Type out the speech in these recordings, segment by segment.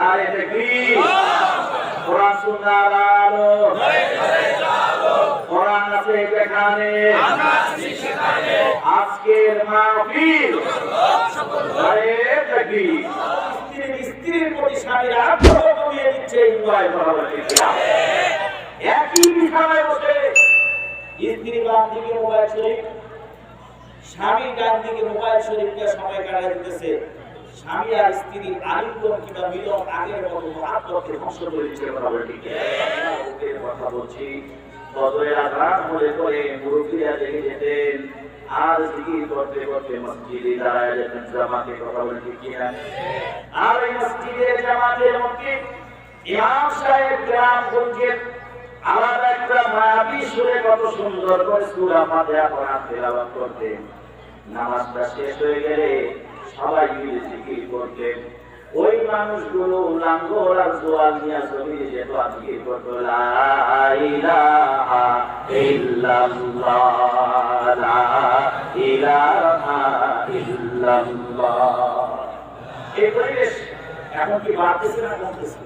আরে তাকবীর কোরআন সুন্নাহর আলো কোরআন আছে যেখানে আমরা আছি সেখানে আজকের মাহফিল আরে তাকবীর স্ত্রীর প্রতি স্বামীর আগ্রহ কমিয়ে দিচ্ছে ইনভাইট করা হচ্ছে একই বিছানায় বসে স্ত্রী বাম দিকে মোবাইল শরীফ স্বামী ডান দিকে মোবাইল শরীফকে সময় কাটাই দিতেছে স্বামী আর স্ত্রীর আলিঙ্গন কিংবা মিলন আগের মতো মহাত্মকে ধ্বংস করে দিচ্ছে কথা বলছি বদরের আঘাত মনে করে মুরব্বীরা জেগে যেতেন আর জিকির করতে করতে মসজিদে দাঁড়ায় যেতেন জামাতে কথা বলে ঠিক কিনা আর এই মসজিদে জামাতের মধ্যে ইমাম সাহেব গ্রামগঞ্জের আলাদা একটা মায়াবী সুরে কত সুন্দর করে সূরা ফাতিহা কোরআন তেলাওয়াত করতেন নামাজটা শেষ হয়ে গেলে সবাই মিলে জিকির করতেন ওই মানুষগুলো লাঙ্গল আর জোয়াল নিয়ে জমিনে যেত আর জিকির করত লা ইলাহা ইল্লাল্লাহ লা ইলাহা ইল্লাল্লাহ এই পরিবেশ এখন কি বাড়তেছে না কমতেছে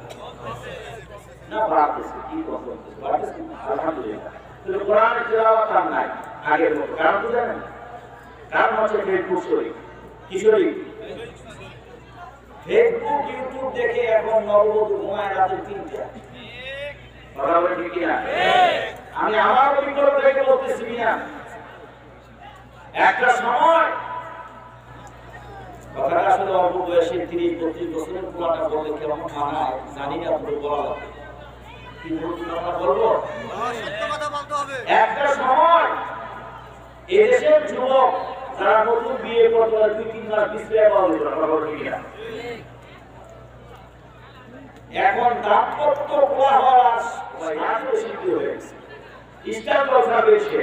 না বাড়তেছে কি কমতেছে বাড়তেছে আলহামদুলিল্লাহ কিন্তু কোরআনের তেলাওয়াত আর নাই আগের মতো কারণ কি জানেন কারণ হচ্ছে ফেসবুক শরীফ কি শরীফ ফেসবুক ইউটিউব দেখে এখন নববধূ ঘুমায় রাতে 3টা কথা বলে ঠিক কিনা আমি আমার অভিজ্ঞতা থেকে বলতেছি না একটা সময় কথাটা আসলে অল্প বয়সে 30-32 বছরের পুরাটা বলে কেমন মানায় জানি না পুরো বলা যাবে কিন্তু কথা বলবো সত্য কথা বলতে হবে একটা সময় এদেশের যুবক যারা নতুন বিয়ে করতে 2-3 মাস পিছিয়ে পাওয়া যেত কথা বলে ঠিক না এখন দাম্পত্য কোলাহল আরো সিদ্ধি হয়ে গেছে ইস্টার দরকার বেশি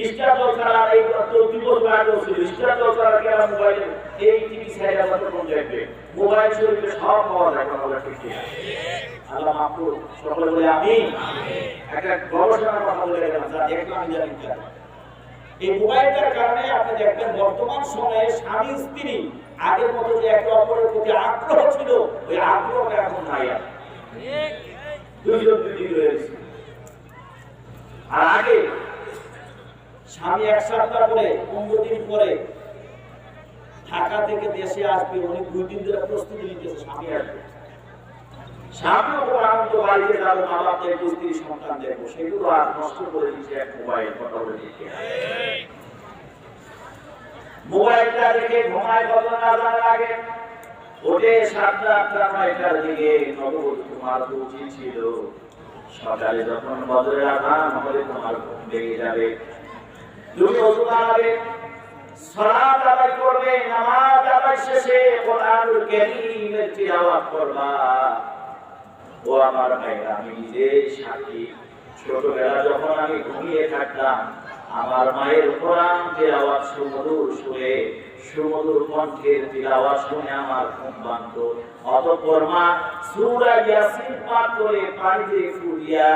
ইস্টার দরকার এই তো দিবস আগে ছিল ইস্টার দরকার কেন মোবাইল এই টিভি সাইড আমাদের কোন জায়গায় মোবাইল শরীরে সব পাওয়া যায় কথা বলে ঠিক না আল্লাহ মাফ করুন সকলে বলে আমিন একটা গবেষণার কথা বলে গেলাম যা দেখলাম জানি না এই মোবাইলটার কারণে আপনি দেখবেন বর্তমান সময়ে স্বামী স্ত্রী আগের মতো যে একে অপরের প্রতি আগ্রহ ছিল ওই আগ্রহটা এখন নাই আর দুইজন দুই হয়েছে আর আগে স্বামী এক সপ্তাহ করে 15 দিন পরে ঢাকা থেকে দেশে আসবে উনি 2 দিন ধরে প্রস্তুতি নিতেছে স্বামী আসবে স্বামীও খুব আনন্দ বাড়িতে যাবো মা বাপের স্ত্রী সন্তান দেখবো সেগুলো আর নষ্ট করে দিচ্ছে এক মোবাইল কথা বলে দিচ্ছে মোবাইলটা দেখে ঘুমায় কত না জানার আগে ওঠে 7:30-9টার দিকে নববধূ তোমার তো উচিত ছিল সকালে যখন বদরের আজান হবে তোমার ঘুম ভেঙে যাবে তুমি ওযু করবে সালাত আদায় করবে নামাজ আদায় শেষে কোরআনুল কারীমের তিলাওয়াত করবা ও আমার ভাইরা আমি নিজে সাক্ষী ছোটবেলা যখন আমি ঘুমিয়ে থাকতাম আমার মায়ের কোরআন তেলাওয়াত সুমধুর সুরে সুমধুর কণ্ঠের তেলাওয়াত শুনে আমার ঘুম ভাঙত অতঃপর মা সূরা ইয়াসিন পাঠ করে পানিতে ফুটিয়ে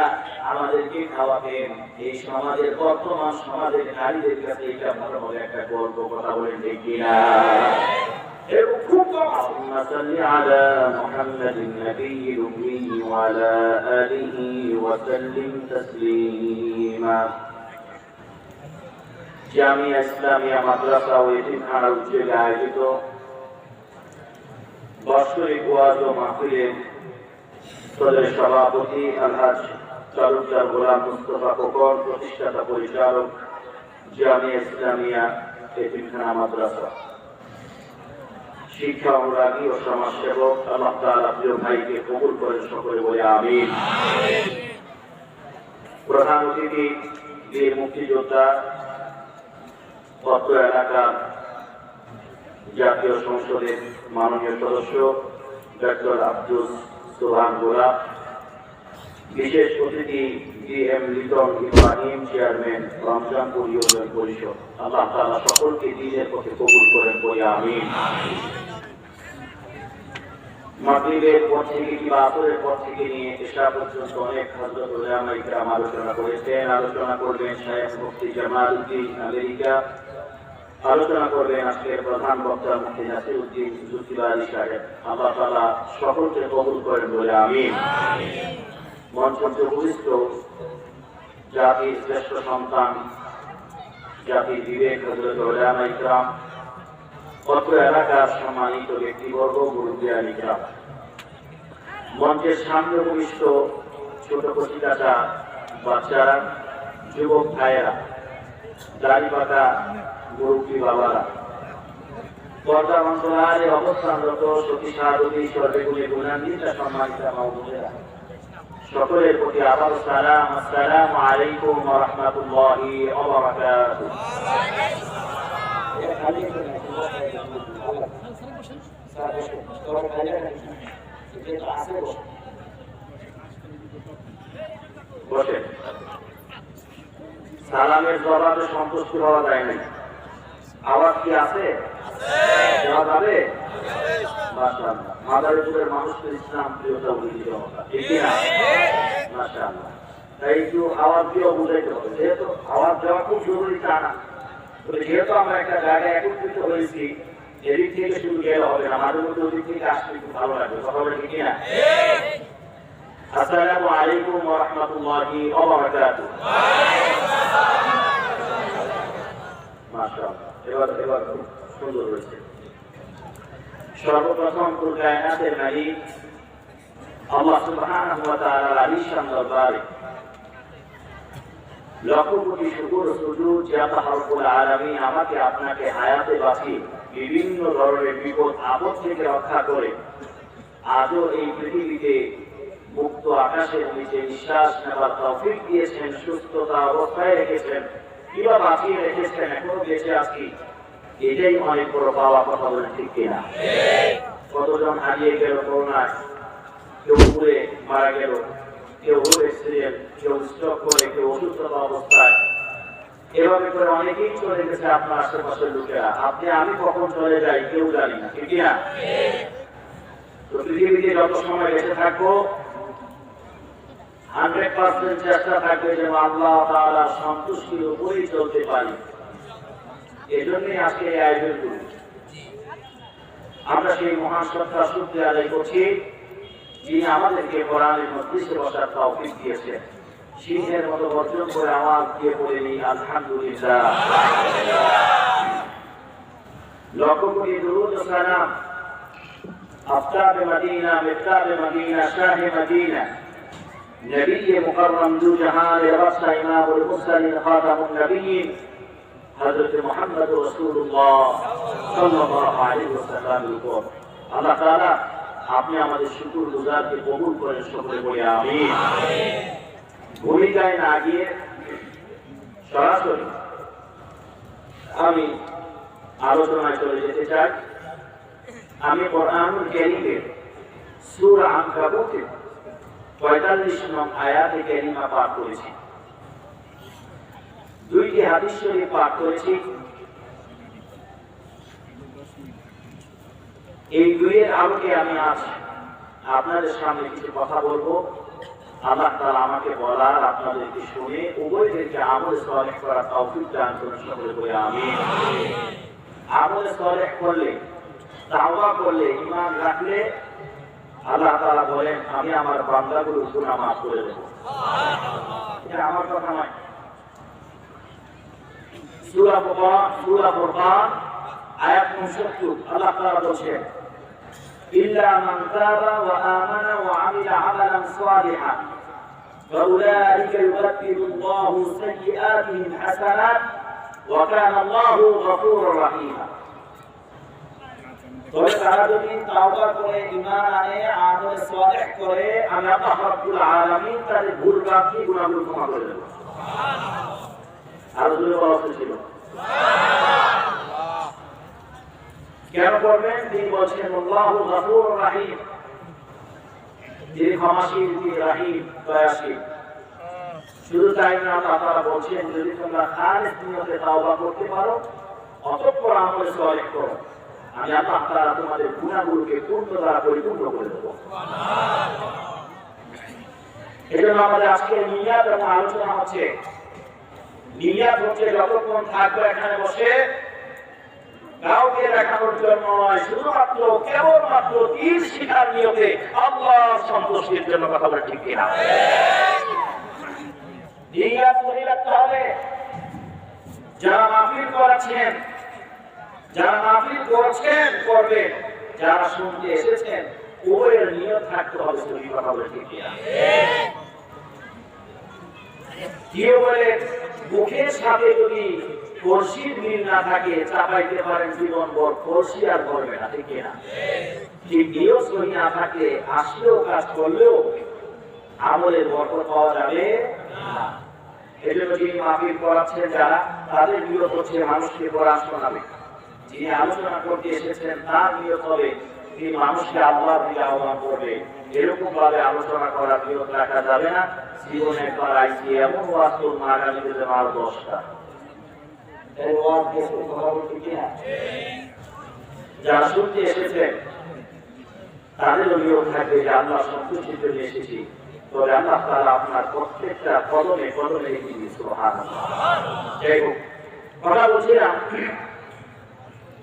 আমাদেরকে খাওয়াতেন এই সমাজের বর্তমান সমাজের নারীদের কাছে এটা মনে হয় একটা গল্প কথা বলেন ঠিক কিনা اللهم صل على محمد النبي الأمي وعلى آله وسلم تسليما জামিয়া ইসলামিয়া মাদ্রাসা ও এতিমখানা উদ্যোগে আয়োজিত বাৎসরিক ওয়াজ ও মাহফিলে সদর সভাপতি আলহাজ তালুকদার গোলাম মুস্তফা খোকন প্রতিষ্ঠাতা পরিচালক জামিয়া ইসলামিয়া এতিমখানা মাদ্রাসা শিক্ষা অনুরাগী ও সমাজসেবক আল্লাহ তাআলা প্রিয় ভাইকে কবুল করেন সকলে বলে আমিন প্রধান অতিথি বীর মুক্তিযোদ্ধা পত্র এলাকা জাতীয় সংসদের মাননীয় সদস্য ডক্টর আব্দুল সোহান গোলাপ বিশেষ অতিথি DM Liton Ibrahim chairman Ramzanpur union পরিষদ আল্লাহ তাআলা সকলকে দ্বীনের পথে কবুল করেন বলে আমিন মাগরিবের পর থেকে কিংবা আসরের পর থেকে নিয়ে এশা পর্যন্ত অনেক হযরত উলামায়ে কেরাম আলোচনা করেছেন আলোচনা করবেন শায়েখ মুফতি জামালউদ্দিন আমেরিকা আলোচনা করবেন আজকের প্রধান বক্তা মুফতি নাসিরউদ্দিন জুলফিকার সাহেব। আল্লাহ তাআলা সকলকে কবুল করেন বলে আমিন। মঞ্চে উপস্থিত জাতির শ্রেষ্ঠ সন্তান, জাতির বিবেক হযরত উলামা ইকরাম, অত্র এলাকার সম্মানিত ব্যক্তিবর্গ, মুরব্বিয়ান ইকরাম, মঞ্চের সামনে উপবিষ্ট ছোট কচিকাটা বাচ্চারা, যুবক ভাইয়েরা, দাড়ি পাকা মুরব্বী বাবারা, পর্দা অন্তরালে অবস্থানরত সতী সারথী সর্বেগুণে গুণান্বিত সম্মানিত মা ও বোনেরা, সকলের প্রতি আবার সালাম। আসসালামু আলাইকুম ওয়া রাহমাতুল্লাহি ওয়া বারাকাতুহু। বসেন। সালামের জবাবে সন্তুষ্ট হওয়া যায় নাই। আওয়াজ কি আছে? দেওয়া যাবে? মাশাআল্লাহ। মাদারীপুরের মানুষদের ইসলাম প্রিয়তা বৃদ্ধি জনতা, ঠিক না? মাশাআল্লাহ। তাই একটু আওয়াজ দিয়েও বুঝাইতে হবে, যেহেতু আওয়াজ দেওয়া খুব জরুরি তা না, তবে যেহেতু আমরা একটা জায়গায় একত্রিত হয়েছি, এদিক থেকে শুরু গেলে হবে না, মাঝে মধ্যে ওদিক থেকে আসলে একটু ভালো লাগবে। কথা বলে ঠিক না? আসসালামু আলাইকুম ওয়া রাহমাতুল্লাহি ওয়া বারাকাতুহু। মাশাআল্লাহ, এবার খুব সুন্দর হয়েছে। সর্বপ্রথম কুল কায়নাতের মালিক আল্লাহ সুবহানাহু ওয়া তাআলার আলিশান দরবারে লক্ষ কোটি শুকর ও সুজুদ যে আল্লাহ রাব্বুল আলামিন আমাকে আপনাকে হায়াতে বাঁচিয়ে বিভিন্ন ধরনের বিপদ আপদ থেকে রক্ষা করে আজও এই পৃথিবীতে মুক্ত আকাশের নিচে নিঃশ্বাস নেবার তৌফিক দিয়েছেন, সুস্থতা অবস্থায় রেখেছেন, কিবা বাঁচিয়ে রেখেছেন, এখনো বেঁচে আছি, এটাই অনেক বড় পাওয়া। কথা বলেন ঠিক কিনা? কতজন হারিয়ে গেল করোনায়, কেউ পুড়ে মারা গেল, কেউ রোড অ্যাক্সিডেন্ট, কেউ স্ট্রোক করে, কেউ অসুস্থতা অবস্থায়, এভাবে করে অনেকেই চলে গেছে আপনার আশেপাশের লোকেরা। আপনি আমি কখন চলে যাই কেউ জানি না, ঠিক কিনা? তো পৃথিবীতে যত সময় বেঁচে থাকবো 100% চেষ্টা থাকবে যেন আল্লাহ তাআলার সন্তুষ্টির উপরেই চলতে পারি। এজন্যই আজকে এই আয়োজন করি। আমরা সেই মহান সত্তা শুকরিয়া আদায় করছি যিনি আমাদেরকে কোরআনের মজলিসে বসার তৌফিক দিয়েছেন। সিংহের মতো বর্জন করে আওয়াজ দিয়ে পড়ে নিই আলহামদুলিল্লাহ। লক্ষ কোটি দুরূদ ও সালাম আফতাব মদিনা, মিফতাব মদিনা, শাহ মদিনা, নবী মুকররম দু জাহান রাসা ইমামুল মুরসালিন খাতামুন নবিয়্যিন হযরত মুহাম্মদ রাসূলুল্লাহ সাল্লাল্লাহু আলাইহি ওয়াসাল্লামের উপর। আল্লাহ তাআলা আপনি আমাদের শুকরগুজারকে কবুল করেন, সকলে বলি আমিন। ভূমিকায় না গিয়ে সরাসরি আমি আলোচনায় চলে যেতে চাই। আমি কোরআনুল কারীমের সূরা আনকাবুতের ৪৫ নং আয়াতে কারিমা পাঠ করেছি, দুইটি হাদিস শরীফ পাঠ করেছি। এই দুইয়ের আলোকে আমি আজ আপনাদের সামনে কিছু কথা বলবো। আল্লাহ তাআলা আমাকে বলার, আপনাদেরকে শুনে উভয়দেরকে আমল সালেহ করার তৌফিক দান করুন, সকলে বলি আমিন। আমল সালেহ করলে, তাওবা করলে, ঈমান রাখলে আল্লাহ তাআলা বলেন আমি আমার বান্দাগুলোর গুনাহ মাফ করে দেব। এটা আমার কথা নয়। সূরা ফুরকান আয়াত 69 আল্লাহ তাআলা বলেন ইল্লা মান তাবা ওয়া আমানা ওয়া আমিলা আমালান সালিহান ফাউলাইকা ইউবাদদিলুল্লাহু সাইয়্যাতিহিম হাসানাত ওয়া কানা আল্লাহু গফুরুর রহিম। তবে তারা যদি তাওবা করে, ঈমান আনে, আমল সালেহ করে, আমি আল্লাহ রাব্বুল আলামিন তাদের ভুল ভ্রান্তি গুনাহগুলো ক্ষমা করে দেব। সুবহানাল্লাহ। আর জোরে বলা ছিল সুবহানাল্লাহ। কেন করবেন? তিনি বলেন আল্লাহু গফুরুর রহিম, যিনি ক্ষমাশীল, তিনি রহিম, দয়াশীল। শুধু তাই না, আল্লাহ তাআলা বলেন যদি তোমরা খালিস নিয়তে তাওবা করতে পারো, অতঃপর আমল সালেহ করো, আমি আল্লাহ তাআলা তোমাদের গুনাহগুলোকে পূর্ণ দ্বারা পরিপূর্ণ করে দেব। সুবহানাল্লাহ। এজন্য আমাদের আজকে নিয়াত এবং আলোচনা হচ্ছে। নিয়াত হচ্ছে যতক্ষণ থাকবো এখানে বসে কাউকে দেখানোর জন্য নয়, শুধুমাত্র কেবলমাত্র তীর শিকার নিয়তে আল্লাহ সন্তুষ্টির জন্য কথা বলে, ঠিক কিনা? নিয়াত সহি রাখতে হবে। যারা মাহফিল করাচ্ছেন, যারা মাহফিল করছেন করবেন, যারা শুনতে এসেছেন উভয়ের নিয়ত থাকতে হবে সহি, কথা বলে, ঠিক কিনা? কেউ বলে মুখের সাথে যদি কলসির মিল না থাকে চাপাইতে পারেন জীবন ভর, কলসি আর করবে না, ঠিক কিনা? ঠিক নিয়ত সহি না থাকে আসলেও কাজ করলেও আমলের বরকত পাওয়া যাবে না। এজন্য যিনি মাহফিল করাচ্ছেন যারা, তাদের নিয়ত হচ্ছে মানুষকে কোরআন শোনাবে। যিনি আলোচনা করতে এসেছেন তার নিয়ত হবে তিনি মানুষকে আল্লাহর দিকে আহ্বান করবে। এরকম ভাবে আলোচনা করার নিয়ত রাখা যাবে না। জীবনে একবার আইসি এমন বাস্তব আগামী দিনে মার 10টা যারা শুনতে এসেছেন তাদেরও নিয়ম থাকবে যে আল্লাহ সন্তুষ্টির জন্য এসেছি, তবে আল্লাহ তাআলা আপনার প্রত্যেকটা কদমে কদমে এগিয়ে সুবহানাল্লাহ। যাই হোক, কথা বলছিলাম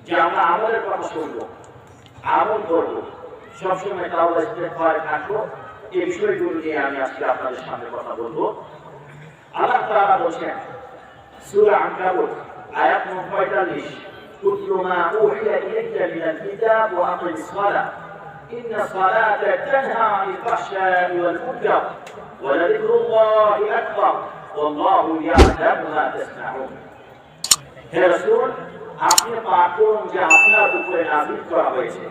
যে আমরা আমলের কথা শুনবো, আমল করবো, সবসময় তাওবা ইস্তেগফার থাকবো। এই বিষয়গুলো নিয়ে আমি আজকে আপনাদের সামনে কথা বলবো। আল্লাহ তাআলা বলেন সূরা আনকাবুত আয়াত নম্বর 45, কুল্লু মা উহিয়া ইলাইকা মিনাল কিতাব ওয়া আকিমিস সালাহ ইন্না সালাতা তানহা আনিল ফাহশাই ওয়াল মুনকার ওয়া লাযিকরুল্লাহি আকবার ওয়াল্লাহু ইয়া'লামু মা তাসনাউন। হে রাসূল, আপনি পাঠ করুন যে আপনার উপরে নাযিল করা হয়েছে,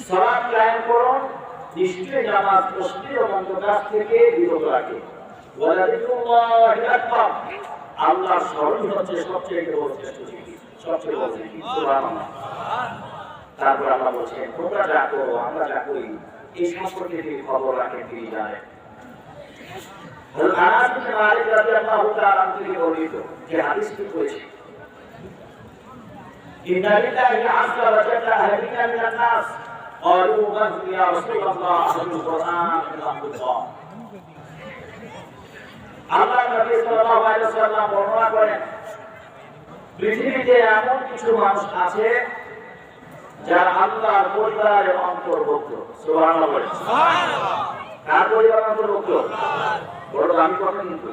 সালাত কায়েম করুন, নিশ্চয়ই নামাজ অশ্লীল ও মন্দ কাজ থেকে বিরত রাখে, ওয়া লাযিকরুল্লাহি আকবার, আল্লাহর স্মরণ হচ্ছে সবচেয়ে বড় জিনিস, সবচেয়ে বড় জিনিস, সুবহানাল্লাহ। তারপর আল্লাহ বলেন তোমরা যা করো আমরা যা করি এই সম্পর্কে তিনি খবর রাখেন, তিনি জানেন। হযরত আনাস বিন মালিক রাদিয়াল্লাহু তাআলা থেকে বর্ণিত যে হাদিসটি রয়েছে, ইন্না লিল্লাহি আযজা ওয়া জাল্লা আহলিনা মিনান নাস ক্বালু মান ইয়া রাসূলুল্লাহ আহলুল কুরআন আল্লাহ। আল্লাহ নবী সাল্লাল্লাহু আলাইহি ওয়াসাল্লাম বর্ণনা করেন পৃথিবীতে এমন কিছু মানুষ আছে যারা আল্লাহর পরিবারের অন্তর্ভুক্ত। সুবহানাল্লাহ বলেন, সুবহানাল্লাহ। কার পরিবারের অন্তর্ভুক্ত? বড় দামি কথা কিন্তু।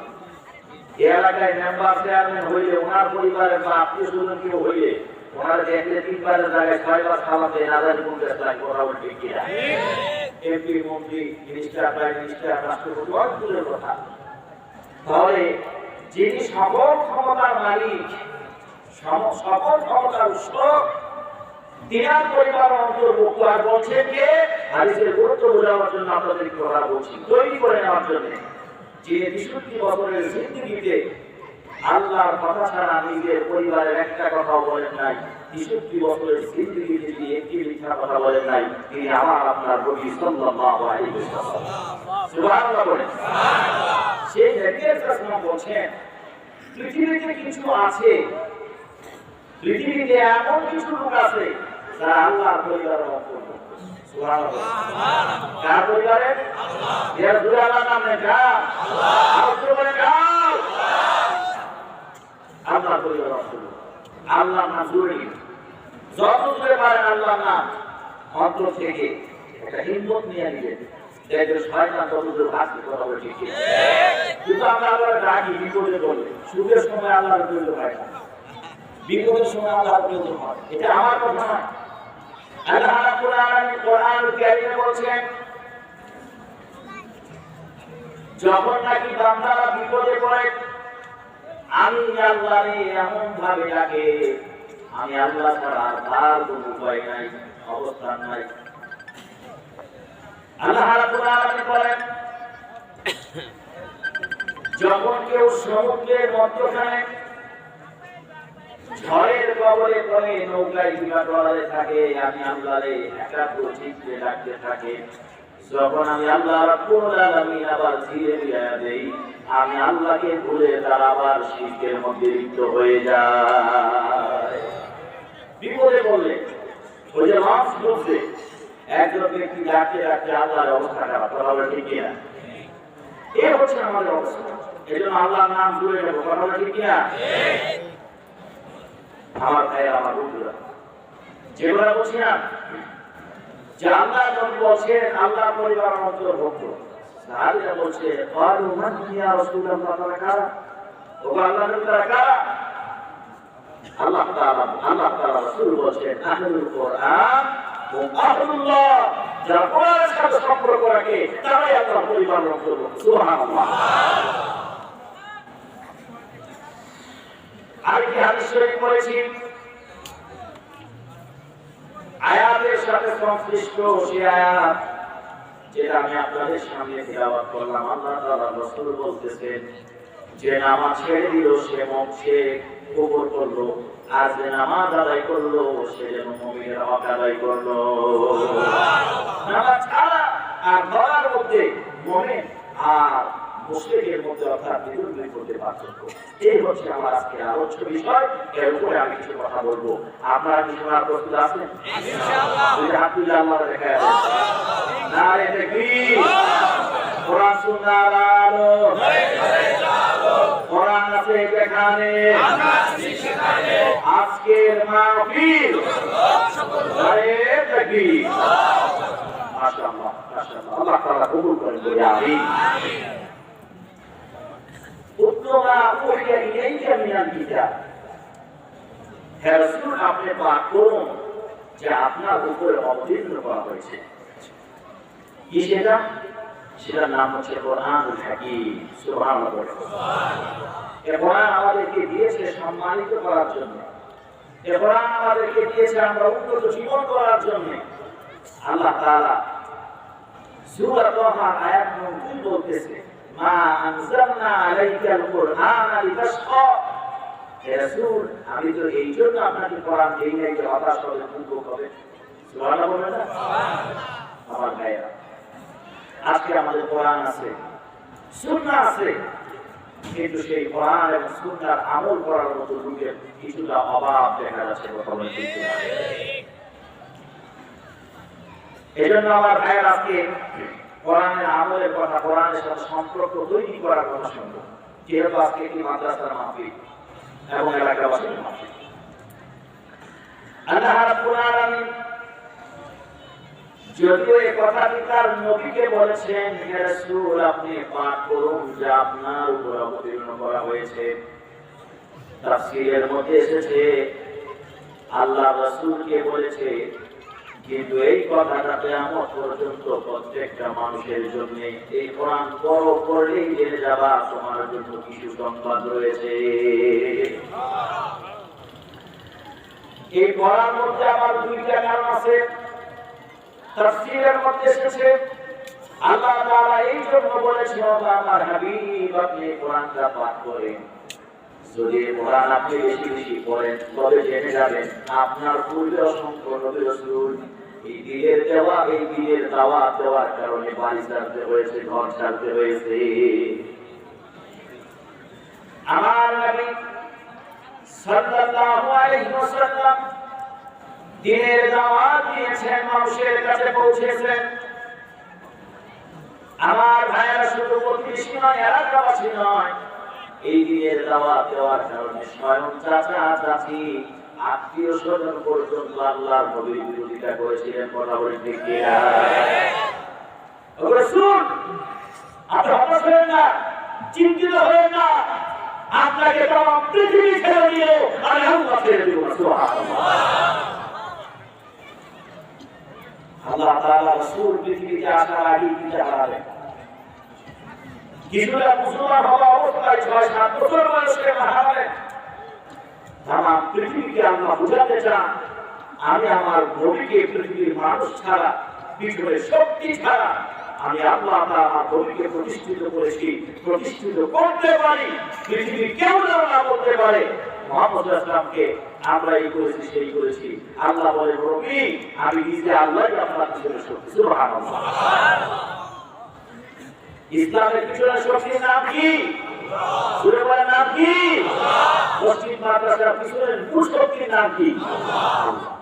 এই এলাকায় মেম্বার চেয়ারম্যান হইলে ওনার পরিবারের বা আত্মীয় স্বজন কেউ হইলে ওনার দেখলে 3 বারের জায়গায় 6 বার খাওয়াতে নাজারি পঞ্চাশ লাখ কথা বলতে কি না? এমপি, মন্ত্রী, মিনিস্টার, প্রাইম মিনিস্টার, রাষ্ট্রপতি, অনেক কথা। তাহলে যিনি সকল ক্ষমতার মালিক, সকল ক্ষমতার উৎস, তিনার পরিবার অন্তর্ভুক্ত। আর বলছেন যে হাদিসের গুরুত্ব বোঝানোর জন্য আপনাদের কথা বলছি, তৈরি করে নেওয়ার জন্য, যে 63 বছরের জিন্দেগিতে আল্লাহর কথা ছাড়া নিজের পরিবারের একটা কথাও বলেন নাই। 63 বছরের জিন্দেগিতে তিনি একটি মিথ্যা কথা বলেন নাই। তিনি আমার আপনার নবী সাল্লাল্লাহু আলাইহি ওয়াসাল্লাম। সুবহানাল্লাহ বলেন, সুবহানাল্লাহ। সেই নবীর কাছে বলছেন পৃথিবীতে কিছু আছে, পৃথিবীতে এমন কিছু লোক আছে যারা আল্লাহর পরিবারের অন্তর্ভুক্ত। সুবহানাল্লাহ, সুবহানাল্লাহ। কার পরিবারের? আল্লাহ। এর দুই আল্লাহর নাম নেই, কার? আল্লাহ। আর কেউ বলে কার? আল্লাহর পরিবারের অন্তর্ভুক্ত। আল্লাহর নাম জুড়ে নিন, যত জুড়ে পারেন আল্লাহর নাম অন্তর থেকে একটা হিম্মত নিয়ে নিলেন, দেখবেন শয়তান তত দূর হাসতে কথা বলে, ঠিক। কিন্তু আমরা আল্লাহর ডাকি বিপদে বলে, সুখের সময় আল্লাহর প্রয়োজন হয় না, বিপদের সময় আল্লাহর প্রয়োজন হয়। এটা আমার কথা না, আল্লাহ রাব্বুল আলামিন কোরআনুল কারীমে বলেছেন যখন নাকি বান্দারা বিপদে পড়ে আমি আল্লাহরে এমন ভাবে ডাকে, আমি আল্লাহ ছাড়া আর কোনো উপায় নাই, অবস্থান নাই। আল্লাহ রাব্বুল আলামিন বলেন যখন কেউ সমুদ্রের মধ্যখানে ঝড়ের কবলে পড়ে নৌকায় কিংবা ট্রলারে থাকে, আমি আল্লাহরে একাগ্র চিত্তে ডাকতে থাকে। যখন আমি আল্লাহ রাব্বুল আলামিন আবার ধীরে ধীরে দেই, আমি আল্লাহকে ভুলে তারা আবার শিরকের মধ্যে লিপ্ত হয়ে যায়। বিপদে পড়লে ওই যে মাছ বলছে একজন ব্যক্তি ডাকতে ডাকতে আল্লাহর অবস্থা খারাপ, কথা বলে, ঠিক কিনা? এ হচ্ছে আমাদের অবস্থা। এই জন্য আল্লাহর নাম জুড়ে নেবো, কথা বলে, ঠিক কিনা? আমার ভাইয়ের আমার বন্ধুরা, যেগুলো বলছি না যে আল্লাহ যখন বলছেন আল্লাহ পরিবার অন্তর্ভুক্ত, সাহাবীরা বলছে ক্বালু মান ইয়া রাসূলুল্লাহ, তারা কারা? ও আল্লাহর নবী কারা? আল্লাহ তাআলা রাসূল বলছেন আহলুল কোরআন ও আহলুল্লাহ, যারা কোরআনের সাথে সম্পর্ক রাখে তারাই আল্লাহর পরিবার অন্তর্ভুক্ত। সুবহানাল্লাহ। আরেকটি হাদিস শরীফ পড়েছি, আয়াতের সাথে সংশ্লিষ্ট সেই আয়াত যেটা আমি আপনাদের সামনে তিলাওয়াত করলাম। আল্লাহ তাআলা রাসূল বলতেছেন যে নামাজ ছেড়ে দিল সে কুফর করলো, আর যে নামাজ আদায় করলো সে যেন মুমিনের হক আদায় করলো। নামাজ ছাড়া আর ধরার মধ্যে মুমিন আর মুশরিকের মধ্যে অর্থাৎ বিদ্রোহী করতে পার্থক্য। এই হচ্ছে আমার আজকের আলোচ্য বিষয়। এর উপরে আমি কিছু কথা বলবো। আপনারা কি শোনার প্রস্তুত আছেন? ইনশাআল্লাহ। হাত তুলে আল্লাহ দেখা যাবে। নারে তাকবীর। কোরআন সুন্নাহর আলো, কোরআন আছে যেখানে, আজকের মাহফিল নারে তাকবীর। মাশাআল্লাহ মাশাআল্লাহ, আল্লাহ তাআলা কবুল করেন বলে আমিন। আপনি পাঠ করুন যে আপনার উপরে অবতীর্ণ করা হয়েছে। কি সেটা? সেটার নাম হচ্ছে কোরআনুল হাকীম। সুবহানাল্লাহ। এই কোরআন আমাদেরকে দিয়েছে সম্মানিত করার জন্য, এই কোরআন আমাদেরকে দিয়েছে আমরা উন্নত জীবন করার জন্য। আল্লাহ তাআলা সূরা তাহা আয়াত নম্বর 2 বলতেছে মা আনজালনা আলাইকাল কুরআনা লিতাশকা। হে রাসূল, আমি তো এই জন্য আপনাকে কোরআন দেই নাই যে হতাশ হবে, দুঃখ হবে। সুবহানাল্লাহ বলেন না? আমার ভাইরা, আজকে আমাদের কোরআন আছে, সুন্নাহ আছে, কিন্তু সেই কোরআন এবং সুন্নাহর আমল করার মতো যুগের কিছুটা অভাব দেখা যাচ্ছে। কথা বলেন ঠিক না? এজন্য আমার ভাইরা আজকে কোরআনের আমলের কথা, কোরআনের সাথে সম্পর্ক তৈরি করার কথা শুনবো। যেহেতু আজকে একটি মাদ্রাসার মাহফিল এবং এলাকাবাসীর মাহফিল, আল্লাহ রাব্বুল আলামিন যদিও এই কথাটি তার নবীকে বলেছেন, হে রাসূল আপনি পাঠ করুন যা আপনার উপর অবতীর্ণ করা হয়েছে। তাফসীরের মধ্যে এসেছে আল্লাহ রাসূলকে বলেছে, কিন্তু এই কথাটা কিয়ামত পর্যন্ত প্রত্যেকটা মানুষের জন্য, এই কোরআন পড়লেই জেনে যাবা তোমার জন্য কিছু সংবাদ রয়েছে। এই কোরআন মধ্যে আমার দুইটা কারণ আছে। তাফসীরের মধ্যে এসেছে আল্লাহ তাআলা এই জন্য বলেছেন আমার হাবিব আপনি কোরআনটা পাঠ করেন। যদি কোরআন আপনি বেশি বেশি পড়েন তবে জেনে যাবেন আপনার পূর্বে অসংখ্য নবী রাসূল এই দিনের দাওয়াত দেওয়ার কারণে বাড়ি ছাড়তে হয়েছে, ঘর ছাড়তে হয়েছে। আমার নবী সাল্লাল্লাহু আলাইহি ওয়াসাল্লাম দিনের দাওয়াত দিয়েছেন, মানুষের কাছে পৌঁছেছেন। আমার ভাইয়েরা শুধু প্রতিবেশী নয়, এলাকাবাসী নয়, এই দিনের দাওয়াত দেওয়ার কারণে স্বয়ং চাচা চাচি আত্মীয় স্বজন পর্যন্ত আল্লাহর নবীর বিরোধিতা করেছিলেন। কথা বলে ঠিক কিনা? রাসূল আপনি হতাশ হবেন না, চিন্তিত হবেন না, আপনাকে তো পৃথিবী ছেড়ে দিল আর আল্লাহ ছেড়ে দিল। সুবহানাল্লাহ। আল্লাহ তাআলা রাসূল পৃথিবীতে আসার আগে কি জানালেন? কিছুটা মুসলমান হওয়া অবস্থায় 6-7 বছর বয়সে হারালেন। তামাম পৃথিবীকে আল্লাহ বুঝাতে চান আমি আমার নবীকে পৃথিবীর মানুষ ছাড়া, পৃথিবীর শক্তি ছাড়া আমি আল্লাহ তাআলা আমার নবীকে প্রতিষ্ঠিত করেছি, প্রতিষ্ঠিত করতে পারি। পৃথিবী কেউ না করতে পারে। মুহাম্মদ রাসূলকে আমরা এই করেছি সেই করেছি। আল্লাহ বলে নবী আমি নিজে আল্লাহই আপনার পিছনে শক্তি। সুবহানাল্লাহ। ইসলামের পিছনে শক্তির নাম কি? সুরে বলে নাম কি? মসজিদ মাদ্রাসার পিছনে মূল শক্তির নাম কি? আল্লাহ।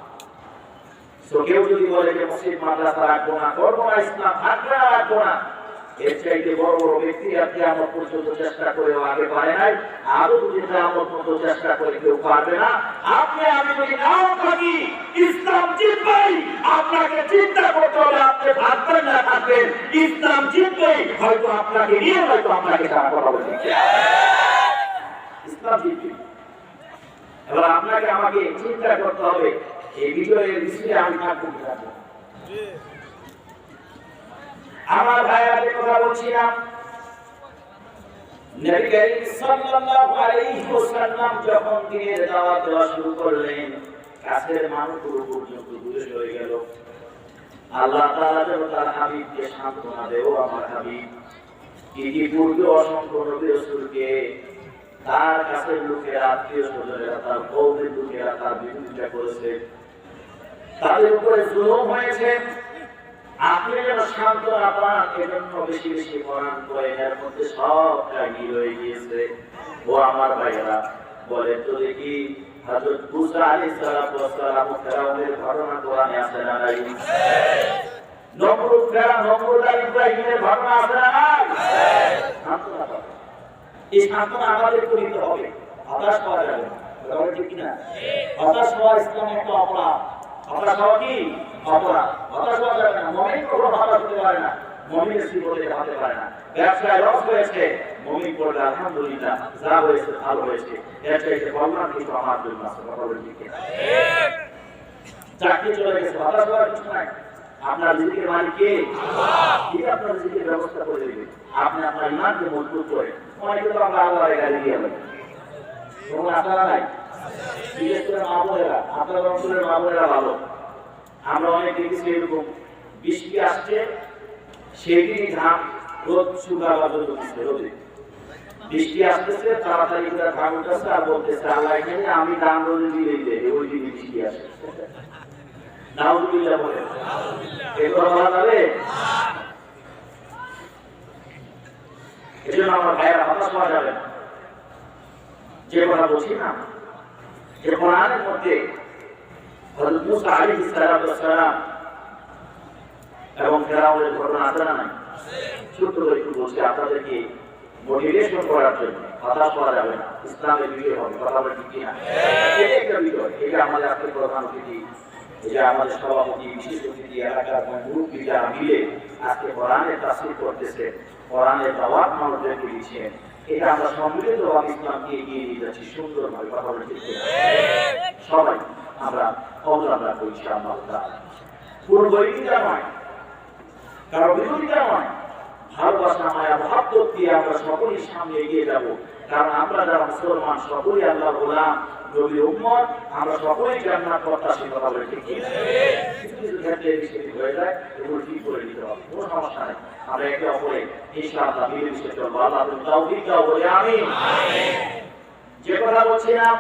তো কেউ যদি বলে যে মসজিদ মাদ্রাসা রাখবো না, করবো না, ইসলাম থাকবে না, রাখবো না, এর চাইতে বড় বড় ব্যক্তি আর কিয়ামত পর্যন্ত চেষ্টা করেও আগে পারে নাই, আরো যদি কিয়ামত পর্যন্ত চেষ্টা করে কেউ পারবে না। আপনি আমি যদি নাও থাকি, ইসলাম জিতবেই। আপনাকে চিন্তা করতে হবে আপনি থাকবেন না থাকবেন, ইসলাম জিতবেই। হয়তো আপনাকে নিয়ে, হয়তো আপনাকে তারা কথা বলবে, ইসলাম জিতবে। এবার আপনাকে আমাকে চিন্তা করতে হবে এই বিজয়ের মিছিলে আমি থাকবো কি থাকবো। আমার ভাইয়াদের কথা বলছিলাম, নবী করিম সাল্লাল্লাহু আলাইহি ওয়াসাল্লাম যখন দিনের দাওয়াত দেওয়া শুরু করলেন, কাছের মানুষগুলো পর্যন্ত দূরে সরে গেল। আল্লাহ তাআলা যেন তার হাবিবকে সান্ত্বনা দেও, আমার হাবিব ইতিপূর্বে অসংখ্য নবী রাসূলকে তার কাছের লোকেরা, আত্মীয় স্বজনেরা, তার কওমের লোকেরা তার বিরোধিতা করেছে, তাদের উপরে জুলুম হয়েছে। আপনি যেন সান্ত্বনা পান, এজন্য বেশি বেশি কোরআন পড়েন, এর মধ্যে সবটা মিল হয়ে গিয়েছে। ও আমার ভাইয়েরা, বলেন তো দেখি, হযরত মুসা আলাইহিস সালাম ফেরাউনের ঘটনা কোরআনে আছে না নাই? নমরুদ আর ইব্রাহিমের ঘটনা আছে না নাই? সান্ত্বনা পান। এই সান্ত্বনা আমাদের করিতে হবে, হতাশ হওয়া যাবে না। কথা ঠিক কিনা? হতাশ হওয়া ইসলামের একটা অপরাধ। হতাশ হওয়া কি অপরাধ? হতাশ হওয়া যাবে না। মুমিন কখনো হতাশ হতে পারে না, মুমিনের জীবনে হতে পারে না। ব্যবসায় লস হয়েছে, মুমিন বলবে আলহামদুলিল্লাহ, যা হয়েছে ভালো হয়েছে, এর চাইতে কল্যাণ কিছু আমার জন্য আছে। কথা বলে ঠিক কিনা? চাকরি চলে গেছে, হতাশ হওয়ার কিছু নাই। আপনার রিজিকের মালিক কে? আল্লাহ। ঠিক আপনার রিজিকের ব্যবস্থা করে দেবে। আপনি আপনার ঈমানকে মজবুত করে। অনেকে তো আমরা আল্লাহর গালি দিয়ে বলি, কোনো আশা নাই। বিশেষ করে মা বোনেরা, আপনার অঞ্চলের মা বোনেরা ভালো। আমরা অনেক দেখেছি এরকম, বৃষ্টি আসছে সেদিনই ধান রোদ শুকাবার জন্য দিচ্ছে, রোদে বৃষ্টি আসতেছে, তাড়াতাড়ি করে ধান উঠেছে আর বলতেছে আল্লাহ এখানে আমি ধান রোদে দিলেই দেবে, ওই দিনই বৃষ্টি আসে। নাউযুবিল্লাহ বলে এগুলো বলা যাবে? এজন্য আমার ভাইয়েরা হতাশ হওয়া যাবে না। যে কথা বলছি না, যে কোরআনের মধ্যে হযরত মুসা আলাইহিস সালাম এবং ফেরাউনের ঘটনা আছে না নাই? ছোট্ট করে একটু বলছি আপনাদেরকে মোটিভেশন করার জন্য। হতাশ হওয়া যাবে না, ইসলামের বিজয় হবে। কথা বলে ঠিক কিনা? এটা একটা বিজয়। এটা আমাদের আজকের প্রধান অতিথি, এই যে আমাদের সভাপতি, বিশেষ অতিথি, এলাকার মুরব্বী যারা মিলে আজকে কোরআনের তাফসীর করতেছে, কোরআনের দাওয়াত মানুষদেরকে দিচ্ছেন, এটা আমরা সম্মিলিতভাবে ইসলামকে এগিয়ে নিয়ে যাচ্ছি সুন্দরভাবে। কথা বলে ঠিক কিনা? সবাই আমরা আমরা করছি আমরা পুরো বৈরিতা নয়, কারো বিরোধিতা নয়, ভালোবাসা মায়া মহব্বত দিয়ে আমরা সকলেই সামনে এগিয়ে যাব। কারণ আমরা যারা মুসলমান সকলেই আল্লাহর গোলাম, নবীর উম্মত, আমরা সকলেই জান্নাত প্রত্যাশী। কথা বলে ঠিক কিনা? কিছু কিছু ক্ষেত্রে বিষয়টি হয়ে যায়, এগুলো ঠিক করে নিতে হবে, কোনো সমস্যা নেই। আমরা একে অপরে ইনশাআল্লাহ মিলেমিশে চলবো। আল্লাহ তুমি তাওফীক দাও, বলি আমিন। যে কথা বলছিলাম,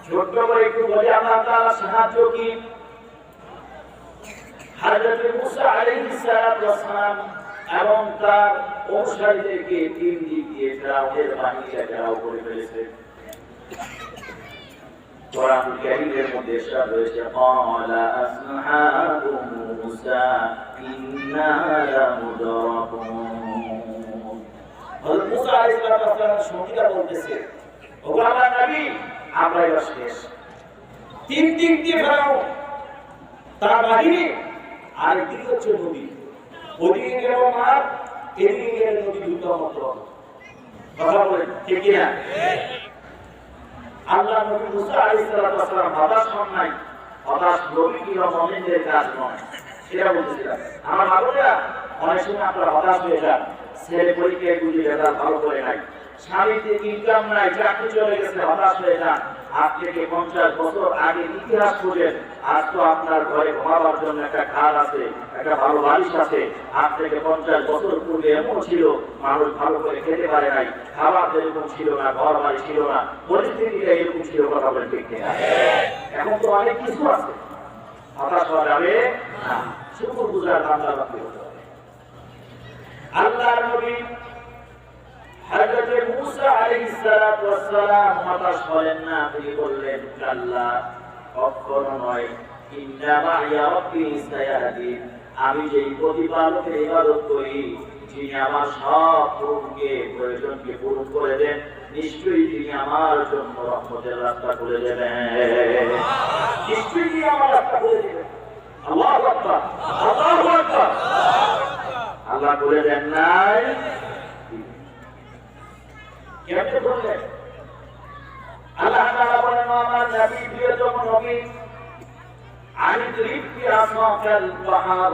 ছোট্ট করে একটু বলি, আল্লাহ তাআলা সাহায্য কি? হযরত মুসা আলাইহিস সালাম এবং তার অনুসারীদেরকে তিন দিক দিয়ে ফেরাউনের বাহিনীরা ঘেরাও করে ফেলেছে। কোরআন কারীমের মধ্যে ইরশাদ হয়েছে, ক্বালা আসহাবু মুসা ইন্না লামুদরাকুন। হযরত মুসা আলাইহিস সালাম সঙ্গীরা বলতেছে, ও আল্লাহর নবী, আমরা এবার শেষ। তিন দিক দিয়ে ফেরাউন, তার বাহিনী, আর একদিকে হচ্ছে নদী। ওদিকে গেল মার, এদিকে গেল নদী, দুটো মত। কথা বলেন ঠিক কিনা? আল্লাহ নবী মুসা আলাইহিস সালাম হতাশ হন নাই। হতাশ নবী কিংবা মুমিনদের কাজ নয়, সেটা বলতেছিলাম। আমার বাবুরা, অনেক সময় আপনারা হতাশ হয়ে যান, ছেলে পরীক্ষায় বুঝে রেজাল্ট ভালো করে নাই, স্বামী থেকে ইনকাম নাই, চাকরি চলে গেছে, হতাশ হয়ে যান। আজ থেকে 50 বছর আগে ইতিহাস খুঁজেন, আজ তো আপনার ঘরে ঘুমাবার জন্য একটা খাট আছে, একটা ভালো বালিশ আছে। আজ থেকে 50 বছর পূর্বে এমন ছিল, মানুষ ভালো করে খেতে পারে নাই, খাবার এরকম ছিল না, ঘর বাড়ি ছিল না, পরিস্থিতিটা এরকম ছিল। কথা বলে ঠিক কিনা? এখন তো অনেক কিছু আছে, হতাশ হওয়া যাবে না, শুকর গুজার বান্দা বান্দী হতে হবে। আল্লাহর নবী হযরত মুসা আলাইহিস সালাম হতাশ হলেন না, তিনি বললেন, আল্লাহ কখনো নয়, ইন্না মা'ইয়া রাব্বি সায়াহদিন, আমি যেই প্রতিপালকের ইবাদত করি, যিনি আমার সব প্রয়োজনকে পূরণ করে দেন, নিশ্চয়ই তিনি আমার জন্য রহমতের রাস্তা খুলে দেবেন। নিশ্চয়ই তিনি আমার রাস্তা খুলে দেবেন। আল্লাহু আকবার, আল্লাহু আকবার। আল্লাহ বলে দেন নাই, কেমনে বললেন? আল্লাহ তাআলা বলেন, আমার নবী প্রিয়তম নবী, আনিদরিবি আসাকাল বাহার,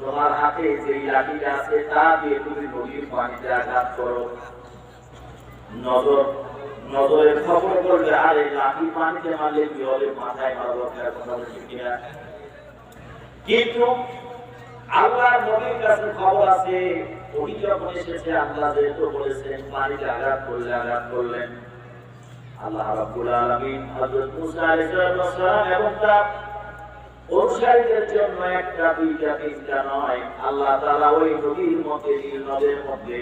তোমার হাতে যে লাঠিটা আছে তা দিয়ে তুমি নদীর পানিতে আঘাত করো। নজরের খবর করবে, আরে লাঠি পানিতে মারলে কি হবে, মাথায় মারবো, কথা বলছি কিনা? কিন্তু আল্লাহর নবীর কাছে খবর আছে, ওই যখন এসেছে আল্লাহ যেহেতু বলেছেন পানিতে আঘাত করলে আঘাত করলেন। আল্লাহ রাব্বুল আলামিন হযরত মুসা আলাইহিস সালাম এবং তার অনুসারীদের জন্য একটা, দুইটা, তিনটা নয়, আল্লাহ তাআলা ওই নদীর মধ্যে, নীল নদের মধ্যে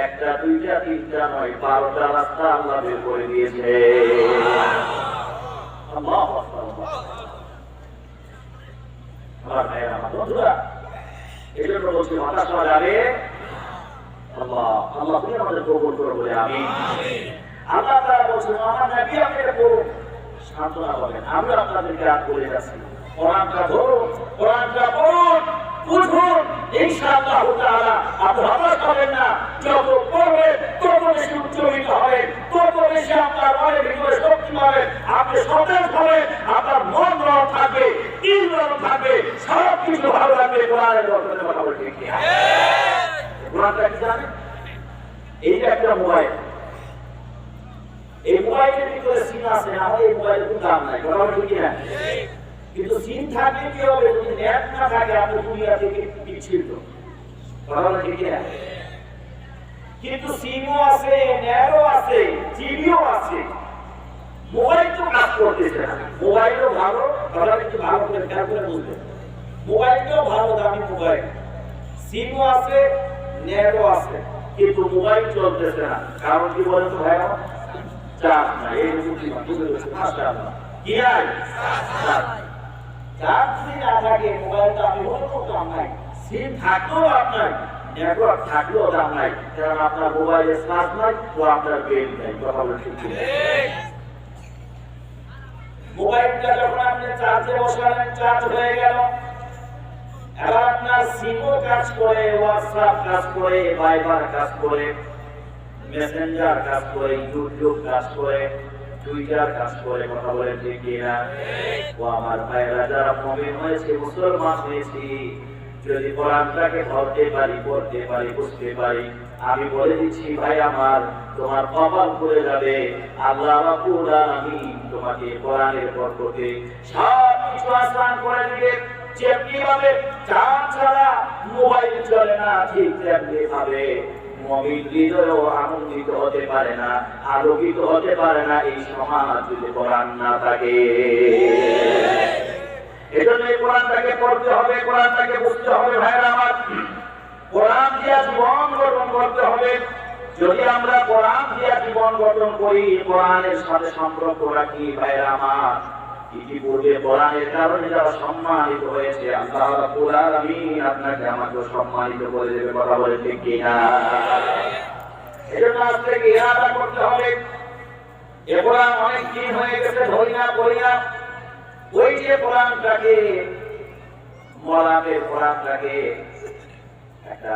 একটা, দুইটা, তিনটা নয়, 12টা রাস্তা আল্লাহ বের করে দিয়েছে। আল্লাহু আকবার। আমার ভাইরা, আমার বন্ধুরা, এজন্য বলছি হতাশ হওয়া যাবে। আল্লাহ তুমি আমাদের কবুল করে বলে আমিন। আল্লাহ তাআলা বলছেন, আমার নবী আপনাকে বলুন, সান্ত্বনা পাবেন। আমরা আপনাদেরকে আজ বলে যাচ্ছি, কোরআনটা ধরুন, কোরআনটা পড়ুন, বুঝুন, ইনশাআল্লাহ তাআলা আপনি হতাশ হবেন না। যত পড়বেন তত বেশি উজ্জীবিত হবেন, তত বেশি আপনার মনের ভিতরে শক্তি পাবেন, আপনি সতেজ হবেন, আপনার মন নরম থাকবে, দিল নরম থাকবে, সব কিছু ভালো লাগবে। কোরআনের বরকতে কথা বলতে কি কোরআনটা কি জানেন? এই যে একটা মোবাইল, এই মোবাইলের ভিতরে সিম আছে, আমাদের এই মোবাইলের কোনো দাম নাই, কথা বলতে কি না? কিন্তু সিম থাকলে কি হবে, যদি নেট না থাকে আপনি দুনিয়া থেকে বিচ্ছিন্ন, কথা বলতে কি না? কিন্তু সিমও আছে, নেটও আছে, টিভিও আছে, মোবাইল তো কাজ করতেছে না। মোবাইলও ভালো, তারা কিন্তু ভালো করে খেয়াল করে বুঝবে, মোবাইলটাও ভালো দামি মোবাইল, সিমও আছে, নেটও আছে, কিন্তু মোবাইল চলতেছে না। কারণ কি বলেন তো ভাই? চার্জ নাই। এই চার্জ যদি না থাকে মোবাইলটা আমি বলবো দাম নাই, সিম থাকলেও আপনার, নেটওয়ার্ক থাকলেও দাম নাই, কারণ আপনার মোবাইলে চার্জ নাই, তো আপনার বিল নাই। কথা বলে ঠিক আছে? মোবাইলটা যখন আপনি চার্জে বসালেন, চার্জ হয়ে গেল, এবার আপনার সিমও কাজ করে, হোয়াটসঅ্যাপ কাজ করে, ভাইবার কাজ করে, মেসেঞ্জার কাজ করে, ইউটিউব কাজ করে, টুইটার কাজ করে। কথা বলে ঠিক কিনা? ও আমার ভাইরা, যারা মুমিন হয়েছে, মুসলমান হয়েছি, যদি কোরআনটাকে ধরতে পারি, পড়তে পারি, বুঝতে পারি, আমি বলে দিচ্ছি ভাই আমার, তোমার কপাল খুলে যাবে। আল্লাহ রাব্বুল আলামিন তোমাকে কোরআনের বরকতে সব কিছু আসান করে দিবে। যেমনি ভাবে চার্জ ছাড়া মোবাইল চলে না, ঠিক তেমনি ভাবে মুমিন হৃদয়ও আনন্দিত হতে পারে না, আলোকিত হতে পারে না এই সমাজ যদি কোরআন না থাকে। এজন্য এই কোরআনটাকে পড়তে হবে, কোরআনটাকে বুঝতে হবে ভাইরা আমার। কোরআন দিয়া জীবন গঠন করতে হবে। যদি আমরা কোরআন দিয়া জীবন গঠন করি, কোরআনের সাথে সম্পর্ক রাখি ভাইরা আমার, ইতিপূর্বে কোরআনের কারণে যারা সম্মানিত হয়েছে, আল্লাহ রাব্বুল আলামিন আপনাকে আমাকে সম্মানিত করে দেবে। কথা বলে ঠিক কিনা? এজন্য আজ থেকে ইরাদা করতে হবে, এ কোরআন অনেক দিন হয়ে গেছে ধরি না, পড়ি না। ওই যে কোরআনটাকে, মলাপের কোরআনটাকে একটা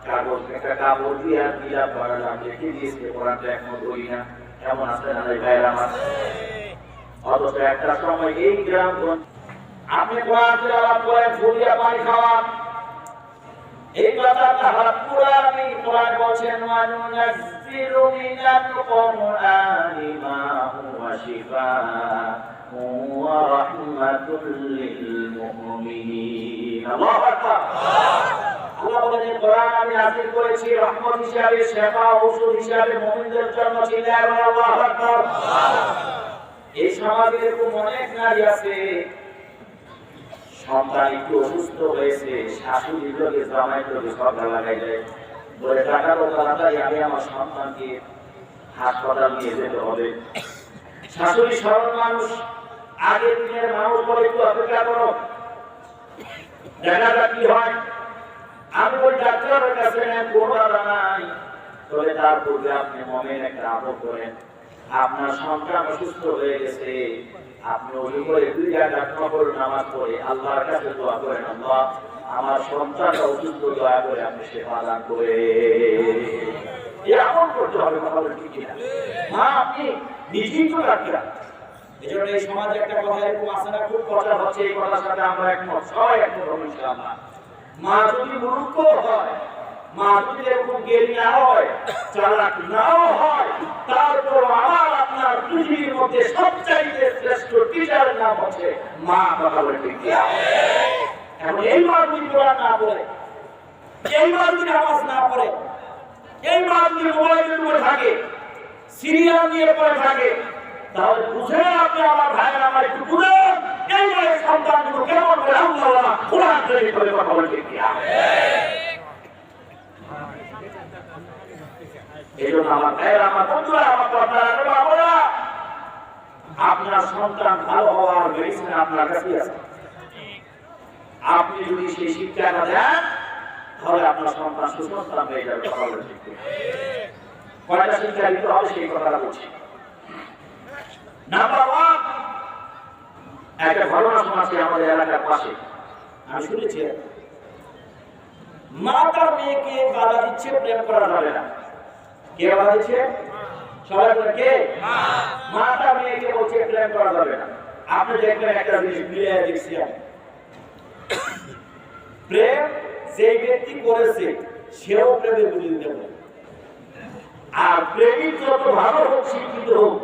কাগজ, একটা কাপড় দিয়ে আর গিলাপ বানালাম, রেখে দিয়েছে, কোরআনটা এখনো ধরি না। কেমন আছে না ভাইরা আমার? অথচ একটা সময় এই গ্রাম, আপনি কোরআন তেলাওয়াত করেন, ফুলিয়া পানি খাওয়ান, এই কথা আল্লাহ রাব্বুল আলামিন কোরআন বলেন, ওয়া নুনাজ্জিলু মিনাল কুরআনি মা হুয়া শিফাa'un ওয়া রাহমাতুল লিল মুমিনিন। আল্লাহু আকবার। আল্লাহ বলেন, কোরআন আমি নাযিল করেছি রহমত হিসাবে, শিফা, ঔষধ হিসাবে মুমিনদের জন্য। চিল্লায় বলেন আল্লাহু আকবার। এই সমাজে এরকম অনেক নারী আছে, সন্তান একটু অসুস্থ হয়েছে, শাশুড়ির লোকে, জামাইয়ের লোকে ঝগড়া লাগাই দেয়, বলে টাকা তো তাড়াতাড়ি আমি আমার সন্তানকে হাসপাতাল নিয়ে যেতে হবে। শাশুড়ি সরল মানুষ, আগের দিনের মানুষ বলে একটু অপেক্ষা করো, দেখা যাক কি হয়। আমি ওই ডাক্তারের কাছে কোনো বাধা নাই, তবে তার পূর্বে আপনি মুমিন একটা আমল করেন। আপনার সন্তান অসুস্থ হয়ে গেছে, আপনি ওযু করে 2 রাকাত নফল নামাজ পড়ে আল্লাহর কাছে দোয়া করেন, আল্লাহ আমার সন্তানটা অসুস্থ, দয়া করে আপনি সেবা দান করে। এই আমল করতে হবে, কথা বলেন ঠিক কিনা? মা আপনি নিজেই তো ডাক্তার। এজন্য এই সমাজে একটা কথা এরকম আছে না, খুব কথা হচ্ছে, এই কথার সাথে আমরা একমত, সবাই একমত হব ইনশাআল্লাহ। মা যদি মূর্খ হয়, মা যদি এরকম জ্ঞানী না হয়, চালাক নাও হয়, তারপর আমার আপনার পৃথিবীর মধ্যে সবচাইতে শ্রেষ্ঠ টিচারের নাম হচ্ছে মা। কথা বলে ঠিক কিনা? এখন এই মা যদি কোরআন না পড়ে, এই মা যদি নামাজ না পড়ে, এই মা যদি মোবাইলের উপরে থাকে, সিরিয়াল নিয়ে পড়ে থাকে, তাহলে বুঝেন আপনি আমার ভাইয়ের, আমার একটু বুঝেন এই মায়ের সন্তানগুলো কেমন করে আল্লাহ কোরআন তৈরি করে। কথা বলে ঠিক কিনা? এই জন্য আমার ভাইয়ের, আমার বন্ধুরা, আমার বাবারা, আপনার সন্তান ভালো হওয়ার মেডিসিন আপনার কাছে আছে। আপনি যদি সেই শিক্ষাটা দেন, তাহলে আপনার সন্তান সুসন্তান হয়ে যাবে। কথা বলে ঠিক কিনা? কয়টা শিক্ষা দিতে হবে সেই কথাটা বলছি। নাম্বার 1, একটা ঘটনা শোনাচ্ছি আমাদের এলাকার পাশে, আমি শুনেছি। মা তার মেয়েকে বাধা দিচ্ছে, প্রেম করা যাবে না। কে বাধা দিচ্ছে? সবাই বলে কে? মা তার মেয়েকে বলছে প্রেম করা যাবে না। আপনি দেখবেন একটা জিনিস মিলে দেখছি, প্রেম যেই ব্যক্তি করেছে সেও প্রেমের বিরুদ্ধে বলে। আর প্রেমিক যত ভালো হোক, শিক্ষিত হোক,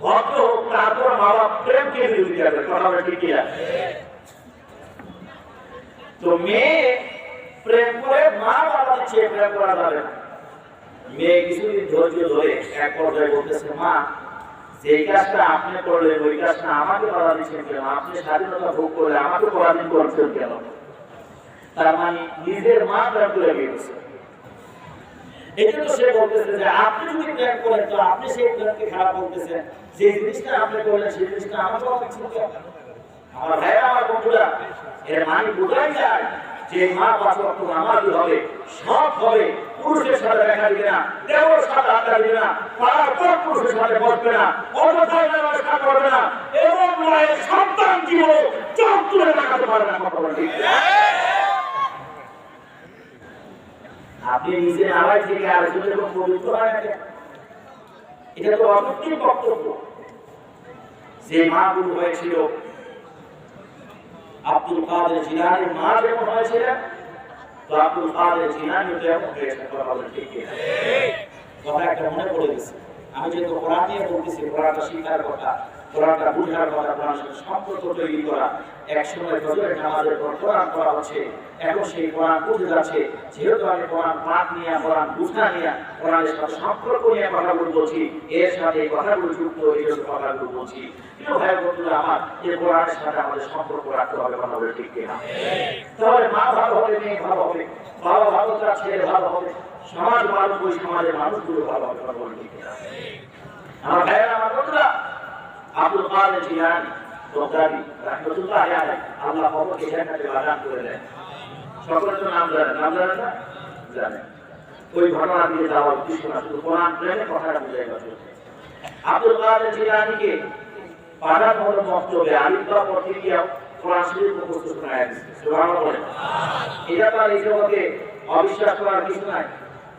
ভদ্র হোক, তারপর মা বাপ প্রেমকে বিরোধী যাবে। কথা বলে ঠিক কিনা? তো মেয়ে প্রেম করে মা বাবা দিচ্ছে প্রেম করা যাবে না। মেয়ে কিছুদিন ধৈর্য ধরে এক পর্যায়ে বলতেছে, মা যেই কাজটা আপনি করলেন ওই কাজটা আমাকে বাধা দিচ্ছেন কেন? আপনি স্বাধীনতা ভোগ করলে আমাকে পরাধীন করছেন কেন? তার মানে নিজের মা প্রেম করে গিয়েছে। এই জন্য সে বলতেছে যে আপনি যদি প্রেম করেন তো আপনি সেই প্রেমকে খারাপ বলতেছেন, যে জিনিসটা আপনি করলেন সেই জিনিসটা আমাকে বলা উচিত কেন? আমার ভাইরা, আমার বন্ধুরা, এর মানে বোঝাই যায় যে মা 5 ওয়াক্ত নামাজি হবে, সব হবে, পুরুষের সাথে দেখা দিবে না, দেওয়ার সাথে আড্ডা দিবে না, পাড়ার পর পুরুষের সাথে বসবে না, অযথায় ব্যবস্থা করবে না, এবং মায়ের সন্তান জীবন চোখ তুলে দেখাতে পারবে না। কথা বলে ঠিক? আপনি নিজে নামাজ থেকে আরেকজনের উপর পবিত্র হয় না কেন? এটা তো অযৌক্তিক বক্তব্য। যে মা গুরু হয়েছিল, আব্দুল কাদের জিলানীর মা যেমন হয়েছিলেন, তো আব্দুল কাদের জিলানীও তেমন হয়েছেন। কথা বলে ঠিক কিনা? কথা একটা মনে পড়ে গেছে। আমি যেহেতু কোরআন নিয়ে বলতেছি, কোরআনটা শিখার কথা, কোরআনটা বুঝার কথা, কোরআনের সাথে সম্পর্ক তৈরি করা। একসময় ফজরের নামাজের পর কোরআন পড়া হচ্ছে, এখন সেই কোরআন বুঝে যাচ্ছে। যেহেতু আমি কোরআন পাঠ নিয়ে, কোরআন বুঝা নিয়ে, কোরআনের সাথে সম্পর্ক নিয়ে কথাগুলো বলছি, এর সাথে এই কথাগুলো যুক্ত, এই জন্য কথাগুলো বলছি। প্রিয় ভাই বন্ধুরা আমার, এই কোরআনের সাথে আমাদের সম্পর্ক রাখতে হবে। কথা বলে ঠিক কিনা? তাহলে মা ভালো হবে, মেয়ে ভালো হবে, বাবা ভালো, তার ছেলে ভালো হবে, সমাজ ভালো, ওই সমাজের মানুষগুলো ভালো হবে। কথা বলে ঠিক কিনা? আমার ভাইয়েরা, আমার বন্ধুরা, আব্দুল কাদের জিলানী বাগদাদী রাহমাতুল্লাহ আলাইহি, আল্লাহ কবরকে জান্নাতে বাগান করে দেন। সকলের তো নাম জানেন, নাম জানেন না? জানেন। ওই ঘটনা দিয়ে যাওয়ার উদ্দেশ্য না, শুধু কোরআন প্রেমে কথাটা বুঝাই গেছে। আব্দুল কাদের জিলানীকে পাঠানো হলো মক্তবে, আলিফবা পড়তে গিয়ে কোরআন শরীফ মুখস্থ শোনায় দিচ্ছে। সুবহানাল্লাহ বলেন। এটা তো আর এই জগতে অবিশ্বাস করার কিছু নাই।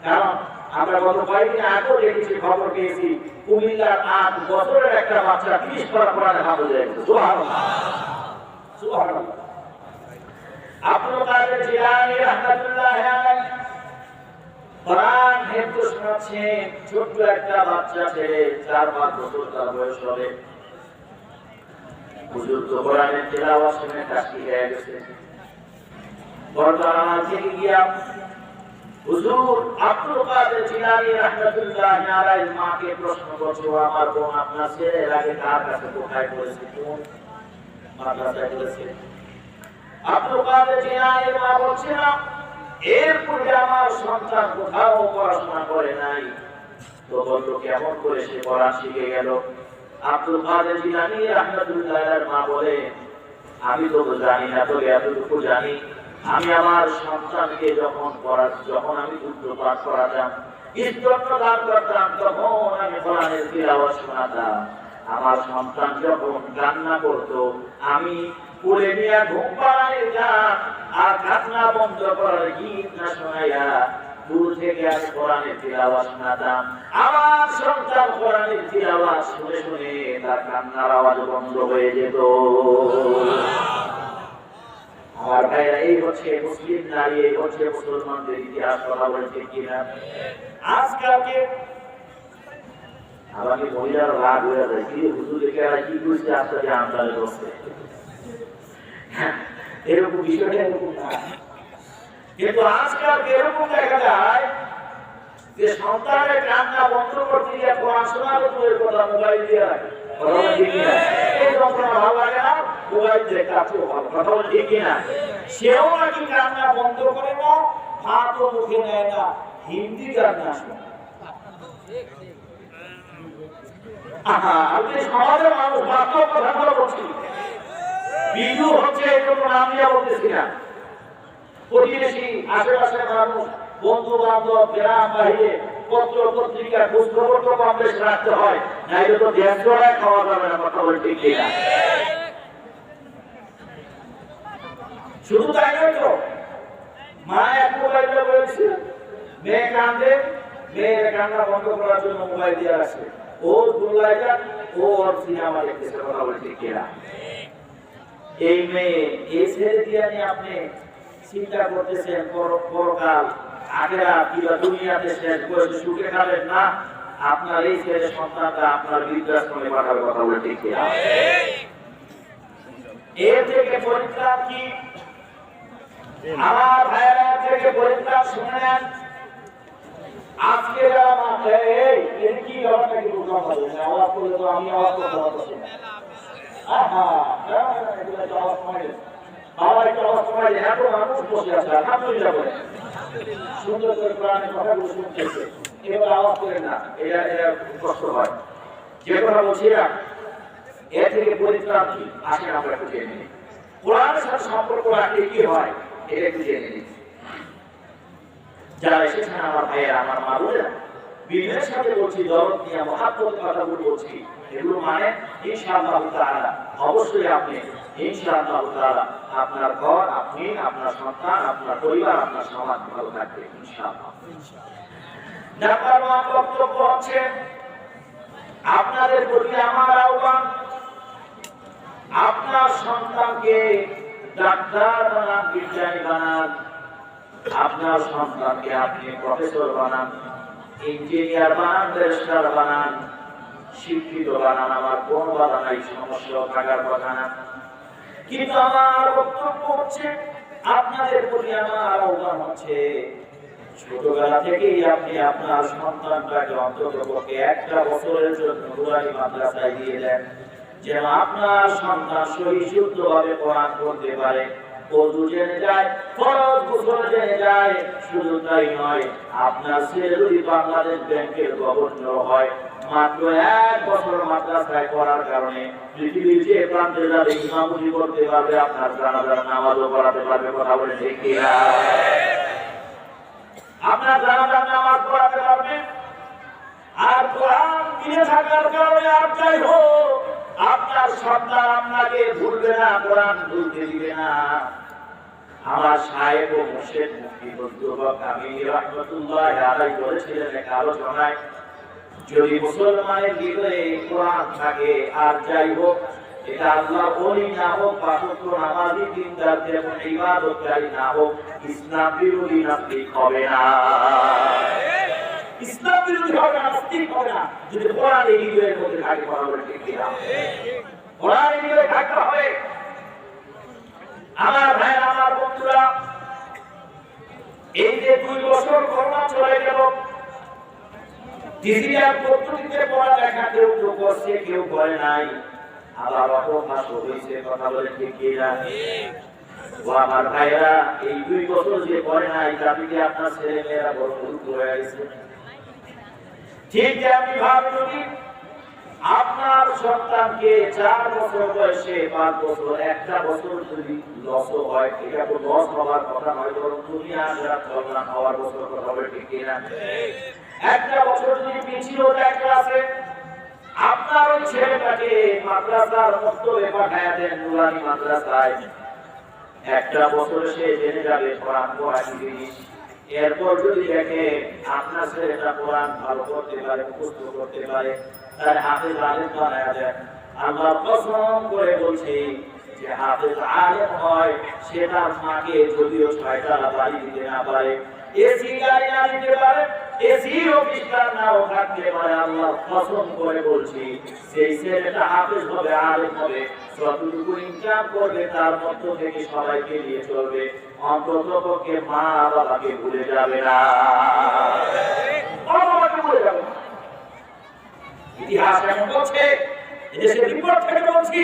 কারণ আমরা গত কয়েকদিন আগেও দেখেছি, খবর পেয়েছি, কুমিল্লার 8 বছরের একটা বাচ্চা 30 পারা কোরআনে হাফেজ হয়ে গেছে। সুবহানাল্লাহ, সুবহানাল্লাহ। আব্দুল কাদের জিলানী রাহমাতুল্লাহ আলাইহি কোরআন হেফজ শোনাচ্ছেন। ছোট্ট একটা বাচ্চা ছেলে, 4-5 বছর তার বয়স হবে। হুজুর তো কোরআনের তেলাওয়াত শুনে তাসবিহ হয়ে গেছে। বর্তমান থেকে গিয়া হুজুর আব্দুল কাদের জিলানী রাহমাতুল্লাহ আলাইহির মাকে প্রশ্ন করছে, আমার বোন আপনার ছেলে আগে কার কাছে কোথায় পড়েছে, কোন মাদ্রাসায় পড়েছে? আব্দুল কাদের জিলানীর মা বলছে, না, এর পূর্বে আমার সন্তান কোথাও পড়াশোনা করে নাই। তো বলল, কেমন করে সে পড়া শিখে গেল? আব্দুল কাদের জিলানী রাহমাতুল্লাহ আলাইহির মা বলে, আমি তো জানি না, তবে এতটুকু জানি আমি আমার সন্তানকে যখন আমি যুদ্ধ পাঠ করাতাম, স্তন্য দান করতাম, তখন আমি কোরআনের তিলাওয়াত শোনাতাম। আমার সন্তান যখন কান্না করতো, আমি কোলে নিয়ে ঘুম পাড়ায় যেতাম, আর কান্না বন্ধ করার গীত না শোনাইয়া দূর থেকে আমি কোরআনের তিলাওয়াত শোনাতাম। আমার সন্তান কোরআনের তিলাওয়াত শুনে শুনে তার কান্নার আওয়াজ বন্ধ হয়ে যেত। আমার ভাইরা, এই হচ্ছে মুসলিম নারী, এই হচ্ছে মুসলমানদের ইতিহাস। কথা বলছে কিনা? আজকালকে আমাকে মহিলার রাগ হয়ে যায়, কি হুজুর দেখে কি করছে, আজকে আমদানি করছে, এরকম বিষয়টা এরকম না। কিন্তু আজকাল এরকম দেখা যায় যে সন্তানের কান্না বন্ধ করতে গিয়ে কোরআন শোনার কথা মোবাইল দিয়ে রাখে। এই যন্ত্রণা ভালো লাগে না, মোবাইল দিয়ে কাছে ভালো। কথা বলছে কিনা? সেও নাকি কান্না বন্ধ করে না, ভাতও মুখে নেয় না, হিন্দি কান্না শোনে। আপনি সমাজের মানুষ, বাস্তব কথাগুলো বলছি। বিজু হচ্ছে এই জন্য নাম নিয়ে বলতেছি না। প্রতিবেশী, আশেপাশের মানুষ, বন্ধু বান্ধব, গ্রাম বাহিরে, পত্র পত্রিকা খোঁজ খবর তো কম বেশ রাখতে হয়, নাইলে তো দেশ জোড়ায় খাওয়া যাবে না। কথা বলতে কিনা? শুধু তাই নয় তো, মা এক মোবাইলে বলেছে, মেয়ে কান্দে, মেয়ের কান্না বন্ধ করার জন্য মোবাইল দিয়ে আসে, ও দুলায় যান, ও ওর সিনেমা দেখতেছে। কথা বলতে কিনা? এই মেয়ে, এই ছেলে দিয়ে নিয়ে আপনি চিন্তা করতেছেন পরকাল, আখিরাত কিংবা দুনিয়াতে শেষ করে সুখে খাবেন না। আপনার এই ছেলে সন্তানটা আপনার বৃদ্ধাশ্রমে পাঠাবে। কথা বলে ঠিক কিনা? এর থেকে পরিত্রাণ কি? আমার ভাইয়েরা থেকে পরিত্রাণ শুনে নেন। আজকে যারা মাঠে এই কি ব্যাপারটা কি বুঝলাম না, আওয়াজ করলে তো আমি আওয়াজ করতে পারছি না। সুন্দর করে কোরআনের কথাগুলো শুনতেছে, এবার আওয়াজ করে না, এটা কষ্ট হয়। যে কথা বলছি না, এর থেকে পরিত্রাণ কি? আসেন আমরা একটু জেনে নিই। কোরআনের সাথে সম্পর্ক রাখলে কি হয়, এটা একটু জেনে নিই। যারা এসেছেন আমার ভাইয়েরা, আমার মা বোনেরা, বিনয়ের সাথে বলছি, দরদ নিয়ে মহাত্মক কথাগুলো বলছি, এগুলো মানে ইনশাআল্লাহ তাআলা অবশ্যই আপনি ইনশাআল্লাহ তাআলা আপনার ঘর, আপনি, আপনার সন্তান, আপনার পরিবার, আপনার সমাজ ভালো থাকবে ইনশাআল্লাহ। নাম্বার 1 বক্তব্য হচ্ছে আপনাদের প্রতি আমার আহ্বান, আপনার সন্তানকে ডাক্তার বানান, বিজ্ঞানী বানান, আপনার সন্তানকে আপনি প্রফেসর বানান, ইঞ্জিনিয়ার বানান, ব্যারিস্টার বানান, শিক্ষিত বানান, আমার কোন বাধা নাই, সমস্যা থাকার কথা না। কিন্তু আমার বক্তব্য হচ্ছে, আপনাদের প্রতি আমার আহ্বান হচ্ছে, ছোটবেলা থেকেই আপনি আপনার সন্তানটাকে অন্ততপক্ষে 1টা বছরের জন্য নুরানি মাদ্রাসায় দিয়ে দেন, যেন আপনার সন্তান সহি শুদ্ধভাবে কোরআন পড়তে পারে, ওযু জেনে যায়, ফরজ গোসল জেনে যায়। শুধু তাই নয়, আপনার ছেলে যদি বাংলাদেশ ব্যাংকের গভর্নর হয়, মাত্র 1 বছর মাদ্রাসায় পড়ার কারণে পৃথিবীর যে প্রান্তে যাবে ইমামতি করতে পারবে, আপনার জানাজার নামাজও পড়াতে পারবে। কথা বলে ঠিক কিনা? আপনার জানাজার নামাজ পড়াতে পারবে। আর কোরআন দিয়ে থাকার কারণে আর যাই হোক, আপনার সন্তান আপনাকে ভুলবে না, কোরআন ভুলতে দিবে না। আমার সাহেব ও মুর্শিদ মুফতি বন্ধুবক আমি রাহমাতুল্লাহি আলাইহি বলেছিলেন এক আলোচনায়, যদি মুসলমানের ভিতরে কোরআন থাকে, আর যাই হোক এটা আল্লাহ ওলি না হোক, পাঁচওয়াক্ত নামাজি দিনদার যেমন ইবাদতকারী না হোক, ইসলাম বিরোধী নাস্তিক হবে না। ইসলাম বিরোধী হবে, নাস্তিক হবে না, যদি কোরআন এই হৃদয়ের মধ্যে থাকে। কথা বলে ঠিক কিনা? কোরআন এই হৃদয়ে থাকতে হবে। আমার ভাই, আমার বন্ধুরা, এই যে 2 বছর করোনা চলে গেল, ডিজিটাল পদ্ধতিতে পড়ালেখা কেউ তো করছে, কেউ করে নাই, আবার অপভাষ হয়েছে। কথা বলে ঠিক কিনা? ও আমার ভাইরা, এই 2 বছর যে করে নাই, তাতে আপনার ছেলে মেয়েরা বড় মূর্খ হয়ে গেছে। ঠিক যেমনি ভাবে যদি আপনার সন্তানকে 4 বছর বয়সে 5 বছর একটা বছর যদি লস হয়, এটা তো লস হওয়ার কথা নয়, বরং দুনিয়া আখিরাত কল্যাণ হওয়ার বছর কথা হবে, ঠিক কিনা? একটা বছর যদি পিছিয়েও যায় ক্লাসে, আপনার ওই ছেলেটাকে মাদ্রাসার মক্তবে পাঠায়া দেন, নুরানি মাদ্রাসায়। একটা বছর সে জেনে যাবে কোরআন পড়া কি জিনিস। এরপর যদি দেখে আপনার ছেলেটা কোরআন ভালো করতে পারে, মুখস্থ করতে পারে, তার হাফেজ আলেম বানায়া দেন। আল্লাহ কসম করে বলছি যে হাফেজ আলেম হয়, সে তার মাকে যদিও 6টা বাড়ি দিতে না পারে, এসি গাড়ি না দিতে পারে, এসি অফিসার নাও থাকতে পারে, আল্লাহ কসম করে বলছি সেই ছেলেটা হাফেজ হবে, আলেম হবে, যতটুকু ইনকাম করবে তার মধ্য থেকে সবাইকে নিয়ে চলবে, অন্তত পক্ষে মা বাবাকে ভুলে যাবে না। বাবাকে ভুলে যাবে না। ইতিহাস এমন বলছে, এদেশের রিপোর্ট থেকে বলছি,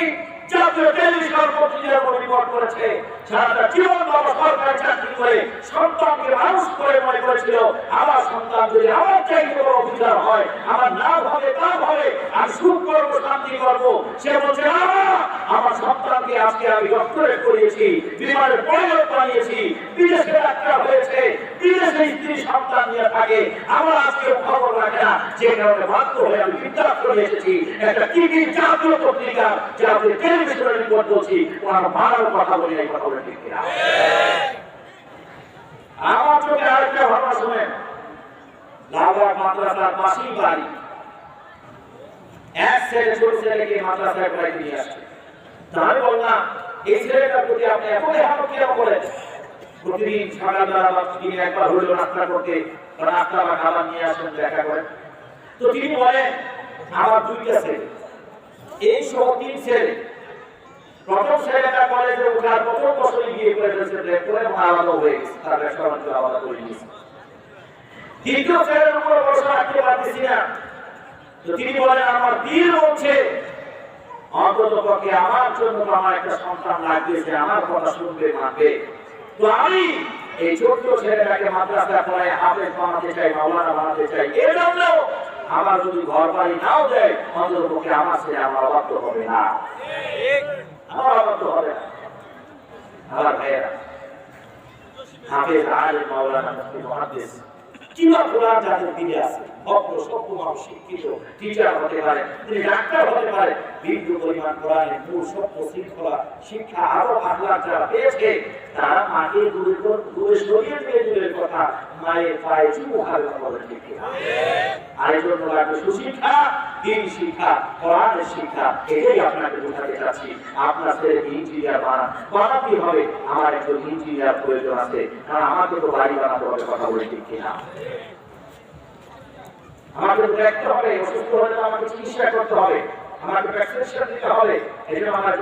জাতীয় টেলিভিশন পত্রিকার রিপোর্ট করেছে, সারাটা জীবন বাবা সরকারি চাকরি করে সন্তানকে মানুষ করে মনে করেছিল আমার সন্তান যদি আমার চাইতে বড় অফিসার হয়, আমার নাম হবে, কাজ হবে, আর সুখ করবো, শান্তি করবো। সে বলছে আমার সন্তানকে আজকে আমি ডক্টরেট করিয়েছি, বিমানের পাইলট বানিয়েছি, বিদেশে ডাক্তার হয়েছে, বিদেশে স্ত্রী সন্তান নিয়ে থাকে, আমার আজকে খবর রাখে না, যে কারণে বাধ্য হয়ে আমি বিদ্যালয় করে এসেছি একটা টিভি জাতীয় পত্রিকা, জাতীয় টেলিভিশনের রিপোর্ট বলছি, ওনার ভালো কথা বলি, এই কথা বলে ঠিক কিনা? আমার চোখে আরেকটা ভাবনা শুনেন, লালবাগ মাদ্রাসার পাশেই বাড়ি, এক ছেলে ছোট ছেলেকে মাদ্রাসায় পড়াইতে নিয়ে আসছে। আমি বললাম এই ছেলেটার প্রতি আপনি এত এহামত কেন করেন? প্রতিদিন সকালবেলা বা দিনে একবার হলেও নাস্তা করতে, নাস্তা বা খাবার নিয়ে আসেন, দেখা করেন। তো তিনি বলেন আমার 2টা ছেলে, এই সহ 3 ছেলে। প্রথম ছেলেটা কলেজে ওঠার প্রথম বছরই বিয়ে করে ফেলছে, ব্রেক করে আলাদা হয়ে গেছে, তার ব্যবসা বাণিজ্য আলাদা করে নিয়েছে। দ্বিতীয় ছেলের উপর ভরসা রাখতে পারতেছি না। তো তিনি বলেন আমার দিল বলছে অন্তত পক্ষে আমার জন্য তো আমার একটা সন্তান লাগবে, যে আমার কথা শুনবে, মানবে। তো আমি এই ছোট্ট ছেলেটাকে মাদ্রাসায় পড়ায় হাফেজ বানাতে চাই, মাওলানা বানাতে চাই। এর জন্য আমার যদি ঘর বাড়ি নাও দেয়, অন্তত পক্ষে আমার ছেলে আমার অবাধ্য হবে না, আমার অবাধ্য হবে না। আমার ভাইয়েরা, হাফেজ আলেম মাওলানা মুফতি মুহাদ্দিস কিংবা কোরআন যাদের দিনে আছে, ভদ্র সভ্য মানুষ, শিক্ষিত, টিচার হতে পারে, তিনি ডাক্তার হতে পারে, বিন্দু পরিমাণ কোরআনের মূল সভ্য শৃঙ্খলা শিক্ষা আরো আখলাক যারা পেয়েছে, তারা মাকে দূরে সরিয়ে দিয়ে দূরের কথা মায়ের পায়ে চুমু খাবে, বলেন ঠিক কিনা? আরেকজন লাগবে সুশিক্ষা, দিন শিক্ষা, কোরআনের শিক্ষা। এটাই আপনাকে বোঝাতে চাচ্ছি। আপনার ছেলে ইঞ্জিনিয়ার বানাতে হবে, আমার একজন ইঞ্জিনিয়ার প্রয়োজন আছে, কারণ আমাকে তো বাড়ি বানাতে হবে, কথা বলে ঠিক কিনা? আমাকে তো দেখতে হবে, অসুস্থ হলে তো আমাকে চিকিৎসা করতে হবে, আমাকে প্রেসক্রিপশন দিতে হবে, এই জন্য আমার